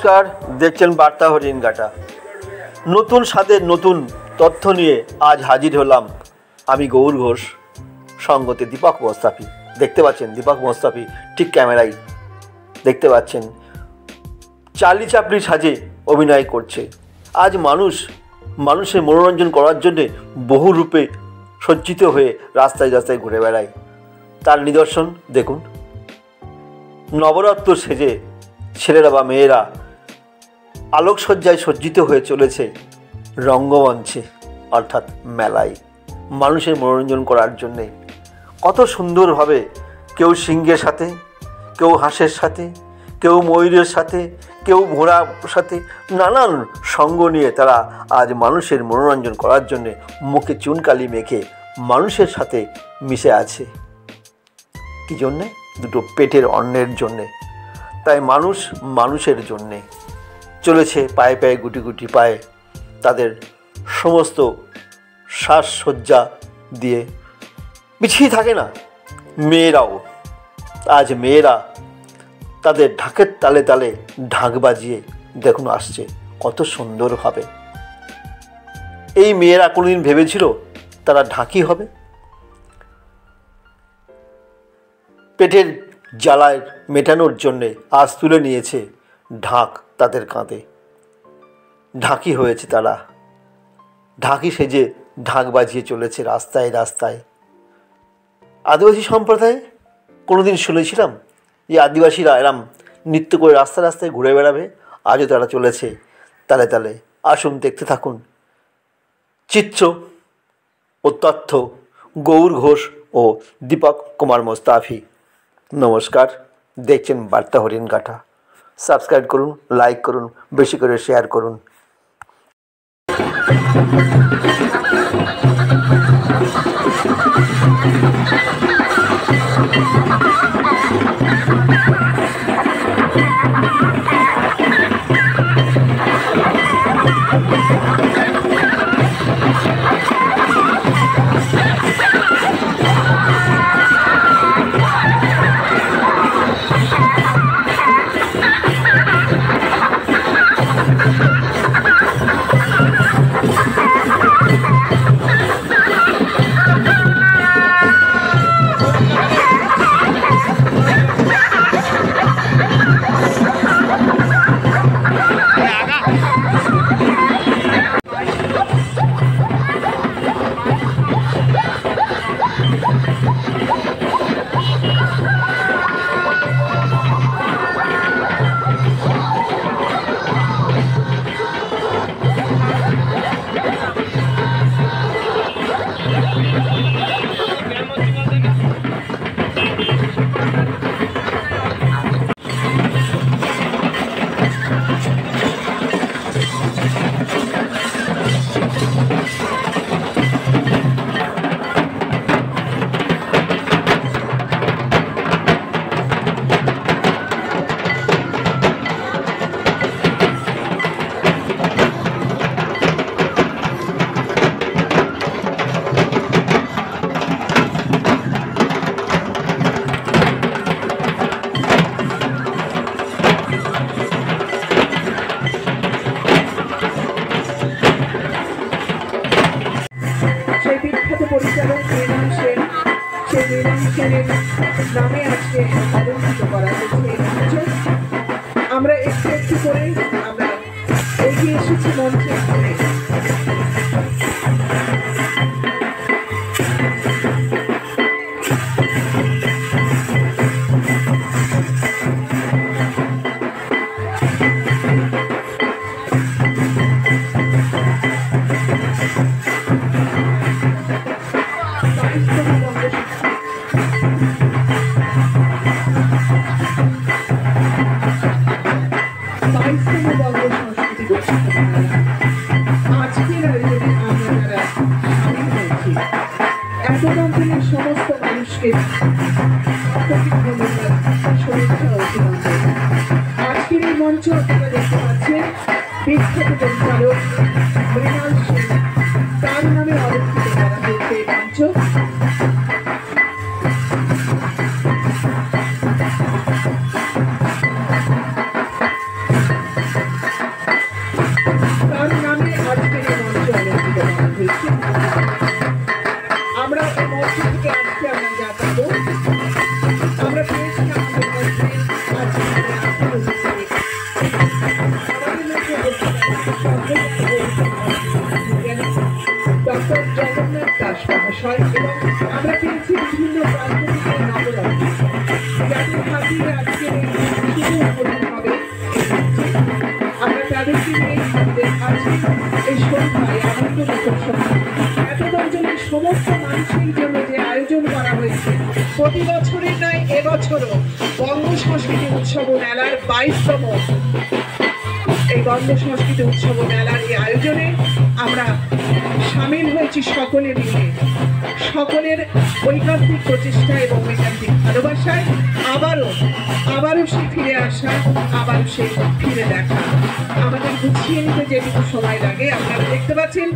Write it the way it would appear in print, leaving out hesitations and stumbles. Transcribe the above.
নমস্কার, দেখছেন বার্তা হরিণঘাটা। নতুন স্বাদের নতুন তথ্য নিয়ে আজ হাজির হলাম আমি গৌর ঘোষ, সঙ্গতে দীপক মোস্তাফি। দেখতে পাচ্ছেন দীপক মোস্তাফি ঠিক ক্যামেরায় দেখতে পাচ্ছেন চার্লি চ্যাপলিন সাজে অভিনয় করছে। আজ মানুষের মনোরঞ্জন করার জন্যে বহু রূপে সজ্জিত হয়ে রাস্তায় রাস্তায় ঘুরে বেড়ায়। তার নিদর্শন দেখুন। নবরাত্র সেজে ছেলেরা বা মেয়েরা আলোকসজ্জায় সজ্জিত হয়ে চলেছে রঙ্গমঞ্চে, অর্থাৎ মেলায়, মানুষের মনোরঞ্জন করার জন্যে। কত সুন্দরভাবে কেউ সিংহের সাথে, কেউ হাঁসের সাথে, কেউ ময়ূরের সাথে, কেউ ঘোড়ার সাথে, নানান সঙ্গ নিয়ে তারা আজ মানুষের মনোরঞ্জন করার জন্যে মুখে চুনকালি মেখে মানুষের সাথে মিশে আছে। কী জন্যে? দুটো পেটের অন্নের জন্যে। তাই মানুষের জন্যে চলেছে পায়ে পায়ে, গুটি গুটি পায়ে, তাদের সমস্ত সাজসজ্জা দিয়ে পিছিয়ে থাকে না। মেয়েরাও আজ তাদের ঢাকের তালে তালে ঢাক বাজিয়ে দেখুন আসছে কত সুন্দরভাবে। এই মেয়েরা কোনোদিন ভেবেছিল তারা ঢাকি হবে? পেটের জ্বালায় মেটানোর জন্যে আজ তুলে নিয়েছে ঢাক তাদের কাঁধে। ঢাকি হয়েছে তারা, ঢাকি সেজে ঢাক বাজিয়ে চলেছে রাস্তায় রাস্তায়। আদিবাসী সম্প্রদায়ে কোনোদিন শুনেছিলাম যে আদিবাসীরা এরম নৃত্য করে রাস্তা রাস্তায় ঘুরে বেড়াবে? আজও তারা চলেছে তালে তালে। আসুন দেখতে থাকুন চিত্র ও তথ্য গৌর ঘোষ ও দীপক কুমার মোস্তাফি। নমস্কার, দেখছেন বার্তা হরিণঘাটা। সাবস্ক্রাইব করুন, লাইক করুন, বেশি করে শেয়ার করুন। পরিচালক মৃণাল সেন, সেই মৃণাল সেনের নামে আজকে আলোচিত করা হয়েছে। আমরা একটু একটু করে আমরা এগিয়ে এসেছি মঞ্চে। সমস্ত মানুষকে আজকের এই মঞ্চ আপনারা দেখতে পাচ্ছেন বিখ্যাত পরিচালক মৃণাল সেন, তার নামে আলোচিত করা হয়েছে এই মঞ্চ। বিষয় এবং আমরা পেয়েছি বিভিন্ন প্রান্ত থেকে নবরত্ন যাদের হাতিয়ে আজকে শুভ উদ্বোধন হবে। আমরা তাদেরকে নিয়ে আমাদের আজকে এই সন্ধ্যায় আনন্দ মুখর সন্ধ্যা এত দশজনের সমস্ত মানুষের জন্য যে আয়োজন করা হয়েছে প্রতি বছরের নয় এবছরও বঙ্গ সংস্কৃতি উৎসব ও মেলার 22তম এই বঙ্গ সংস্কৃতি উৎসব ও মেলার এই আয়োজনে আমরা সামিল হয়েছি সকলে মিলে। সকলের ঐকান্তিক প্রচেষ্টা এবং ঐকান্তিক ভালোবাসায় আবারও সে ফিরে আসা, আবারও সে ফিরে দেখা। আমাদের গুছিয়ে নিতে যেটুকু সময় লাগে আপনারা দেখতে পাচ্ছেন।